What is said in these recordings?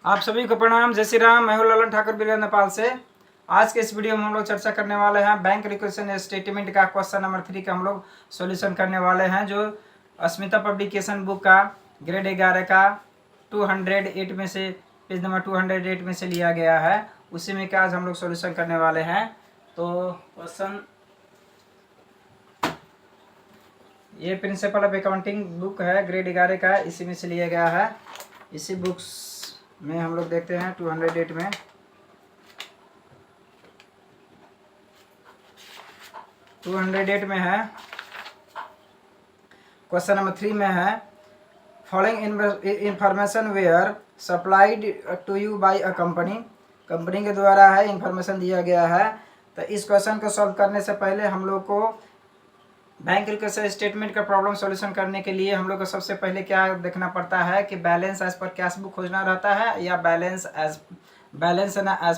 आप सभी को प्रणाम। जय श्री राम। मैं हूं ललन ठाकुर बिरला नेपाल से। आज के इस वीडियो में हम लोग चर्चा करने वाले हैं बैंक रिकॉन्सिलिएशन स्टेटमेंट का क्वेश्चन नंबर 3 का हम लोग सॉल्यूशन करने वाले हैं, जो अस्मिता पब्लिकेशन बुक का ग्रेड 11 का 208 में से पेज नंबर 208 में से लिया गया है। उसी में का आज हम लोग सॉल्यूशन करने वाले हैं। तो क्वेश्चन ये प्रिंसिपल ऑफ अकाउंटिंग बुक है, ग्रेड 11 का, इसी में से लिया गया है। इसी बुक्स में हम लोग देखते हैं 208 में है। क्वेश्चन नंबर 3 में है following information were supplied to you by a company के द्वारा है, इंफॉर्मेशन दिया गया है। तो इस क्वेश्चन को सॉल्व करने से पहले हम लोग को बैंक रिकॉन्सिलिएशन स्टेटमेंट का प्रॉब्लम सॉल्यूशन करने के लिए हम लोग को सबसे पहले क्या देखना पड़ता है कि balance as per cash book खोजना रहता है या बैलेंस एज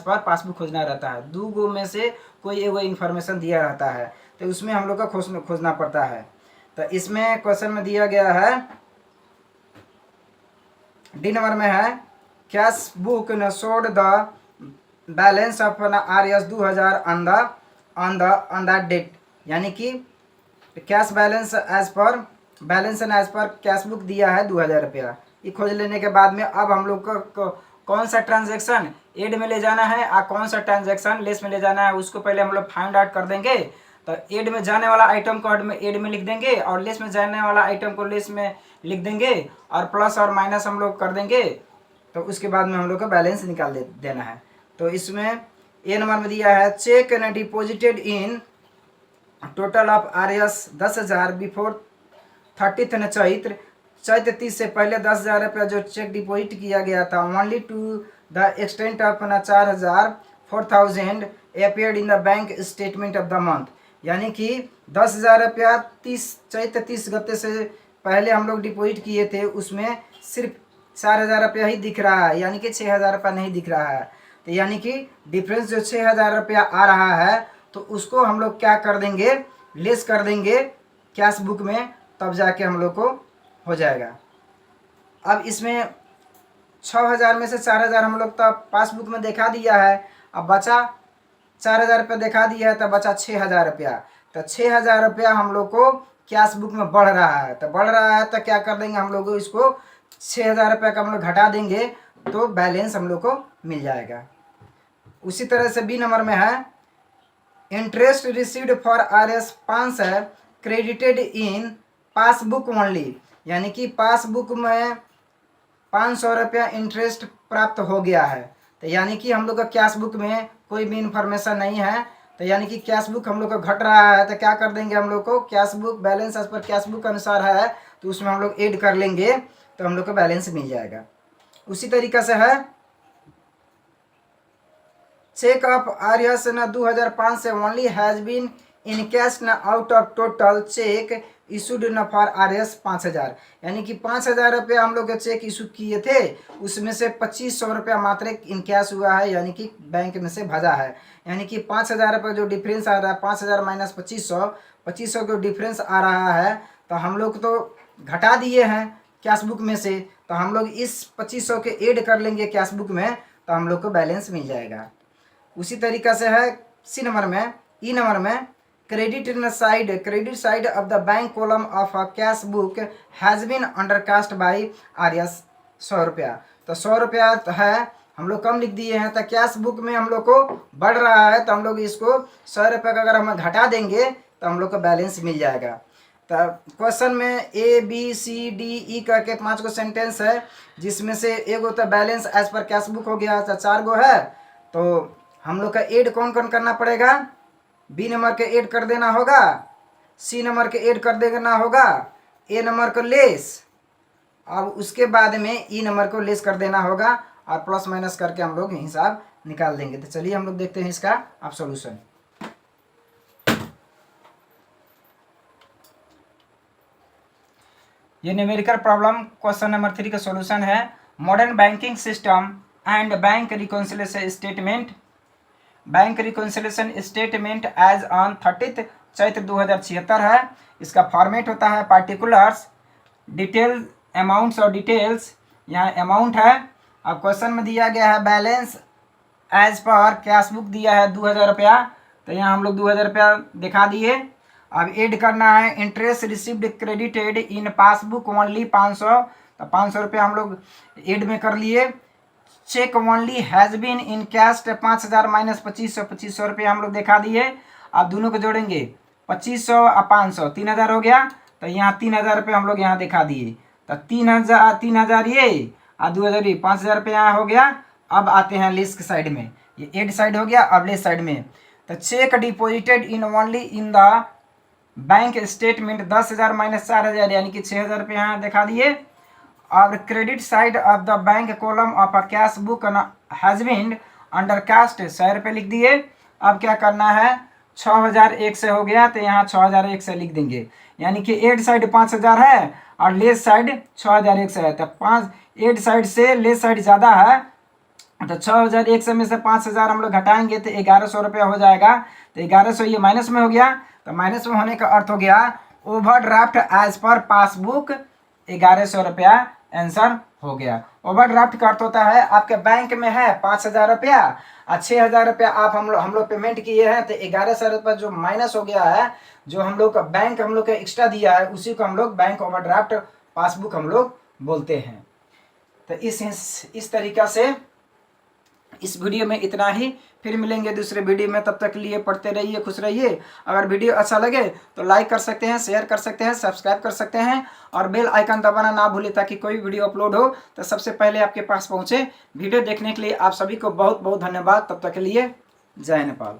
पर पासबुक खोजना रहता है। दो गो में से कोई एगो इन्फॉर्मेशन दिया रहता है, तो उसमें हम लोग का खोजना पड़ता है। तो इसमें क्वेश्चन में दिया गया है, डी नंबर में है कैश बुक न showed the balance of RS 2000 on that date, यानी कि cash balance as per cash book दिया है 2000 रुपया। ये खोज लेने के बाद में अब हम लोग को कौन सा ट्रांजैक्शन एड में ले जाना है और कौन सा ट्रांजैक्शन लेस में ले जाना है, उसको पहले हम लोग फाइंड आउट कर देंगे। तो एड में जाने वाला आइटम को एड में लिख देंगे और लेस में जाने वाला आइटम को लेस में लिख देंगे और प्लस और माइनस हम लोग कर देंगे। तो उसके बाद में हम लोग का बैलेंस निकाल देना है। तो इसमें ए नंबर में दिया है cheque and deposited in total of RS 10,000 before 30th Chaitra 30 से पहले 10,000 रुपया जो चेक डिपॉजिट किया गया था, only to the extent of 4,000 appeared in the bank statement of the month, यानी कि 10,000 रुपया चैत्र 30 गते से पहले हम लोग डिपॉजिट किए थे, उसमें सिर्फ 4,000 रुपया ही दिख रहा है, यानी कि 6,000 रुपया नहीं दिख रहा है। तो यानी कि डिफरेंस जो 6,000 रुपया आ रहा है, तो उसको हम लोग क्या कर देंगे, लेस कर देंगे कैश बुक में, तब जाके हम लोग को हो जाएगा। अब इसमें 6,000 में से 4,000 हम लोग तो पासबुक में दिखा दिया है, अब बचा 4,000 रुपया दिखा दिया है, तो बचा 6,000 रुपया। तो 6,000 रुपया हम लोग को कैश बुक में बढ़ रहा है, तो क्या कर देंगे हम लोग, इसको 6,000 रुपया का हम लोग घटा देंगे, तो बैलेंस हम लोग को मिल जाएगा। उसी तरह से बी नंबर में है interest received for RS 500 credited in passbook only, यानी कि पासबुक में 500 रुपया इंटरेस्ट प्राप्त हो गया है। तो यानी कि हम लोग का कैश बुक में कोई भी इंफॉर्मेशन नहीं है, तो यानी कि कैश बुक हम लोग का घट रहा है। तो क्या कर देंगे हम लोग को, cash book balance as per cash book अनुसार है, तो उसमें हम लोग ऐड कर लेंगे, तो हम लोग को बैलेंस मिल जाएगा। उसी तरीका से है चेक ऑफ RS 2005 से only has been in cash न out of total cheque issued न फॉर RS 5,000, यानी कि 5,000 रुपया हम लोग चेक इशू किए थे, उसमें से 2,500 रुपया मात्र इन कैश हुआ है, यानी कि बैंक में से भजा है। यानी कि 5,000 रुपये जो डिफरेंस आ रहा है, 5,000 माइनस 2,500 जो डिफरेंस आ रहा है, तो हम लोग तो घटा दिए हैं कैश बुक में से, तो हम लोग इस 2,500 के ऐड कर लेंगे कैश बुक में, तो हम लोग को बैलेंस मिल जाएगा। उसी तरीका से है सी नंबर में, ई नंबर में credit side of the bank column of a cash book has been undercast by RS 100 रुपया। तो 100 रुपया है, हम लोग कम लिख दिए हैं, तो कैश बुक में हम लोग को बढ़ रहा है, तो हम लोग इसको 100 रुपये का अगर हम घटा देंगे, तो हम लोग को बैलेंस मिल जाएगा। तो क्वेश्चन में ABCDE करके 5 गो सेंटेंस है, जिसमें से एगो तो balance as per cash book हो गया, तो 4 गो है। तो हम लोग का ऐड कौन कौन करना पड़ेगा, बी नंबर के ऐड कर देना होगा, सी नंबर के ऐड कर देना होगा, ए नंबर को लेस, अब उसके बाद में ई नंबर को लेस कर देना होगा, और प्लस माइनस करके हम लोग हिसाब निकाल देंगे। तो चलिए हम लोग देखते हैं इसका अब सॉल्यूशन। ये न्यूमेरिकल प्रॉब्लम क्वेश्चन नंबर 3 का सॉल्यूशन है। Modern banking system and bank reconciliation statement as on 30 Chaitra 2076 है। इसका फॉर्मेट होता है पार्टिकुलर्स, डिटेल, अमाउंट्स और डिटेल्स। यहाँ अमाउंट है अब क्वेश्चन में दिया गया है balance as per cash book दिया है 2000 रुपया, तो यहाँ हम लोग 2000 रुपया दिखा दिए। अब ऐड करना है interest received credited in passbook only 500, तो 500 रुपया हम लोग ऐड में कर लिए। Cheque only has been in cash 5000 minus 2500, 2500 रुपया हम लोग दिखा दिए। अब दोनों को जोड़ेंगे 2500 और 500, 3000 हो गया, तो यहाँ 3000 रुपये हम लोग यहाँ दिखा दिए। तो 3000 ये और 2000 ये 5000 रुपये यहाँ हो गया। अब आते हैं लेस के साइड में, ये एड साइड हो गया। अब लेस साइड में तो cheque deposited in only in the bank statement 10,000 minus 4,000 यानी कि 6,000 रुपये यहाँ दिखा दिए। और credit side of the bank column of a cash book has been undercast 100 रुपये लिख दिए। अब क्या करना है, 6,001 से हो गया तो यहाँ 6,001 से लिख देंगे, यानी कि एड साइड 5,000 है और लेस साइड 6,001 से है। तो 5 एड साइड से लेस साइड ज़्यादा है, तो 6,001 से में से 5,000 हम लोग घटाएंगे तो 1100 रुपया हो जाएगा। तो 1100 ये माइनस में हो गया, तो माइनस में होने का अर्थ हो गया ओवरड्राफ्ट एज पर पासबुक 1100 रुपया आंसर हो गया। ओवरड्राफ्ट का अर्थ होता है आपके बैंक में है 5,000 रुपया और 6,000 रुपया आप हम लोग पेमेंट किए हैं, तो 1100 रुपया जो माइनस हो गया है, जो हम लोग का बैंक हम लोग का एक्स्ट्रा दिया है, उसी को हम लोग बैंक ओवरड्राफ्ट पासबुक हम लोग बोलते हैं। तो इस तरीका से इस वीडियो में इतना ही, फिर मिलेंगे दूसरे वीडियो में। तब तक के लिए पढ़ते रहिए, खुश रहिए। अगर वीडियो अच्छा लगे तो लाइक कर सकते हैं, शेयर कर सकते हैं, सब्सक्राइब कर सकते हैं और बेल आइकन दबाना ना भूलें ताकि कोई वीडियो अपलोड हो तो सबसे पहले आपके पास पहुंचे। वीडियो देखने के लिए आप सभी को बहुत बहुत धन्यवाद। तब तक के लिए जय नेपाल।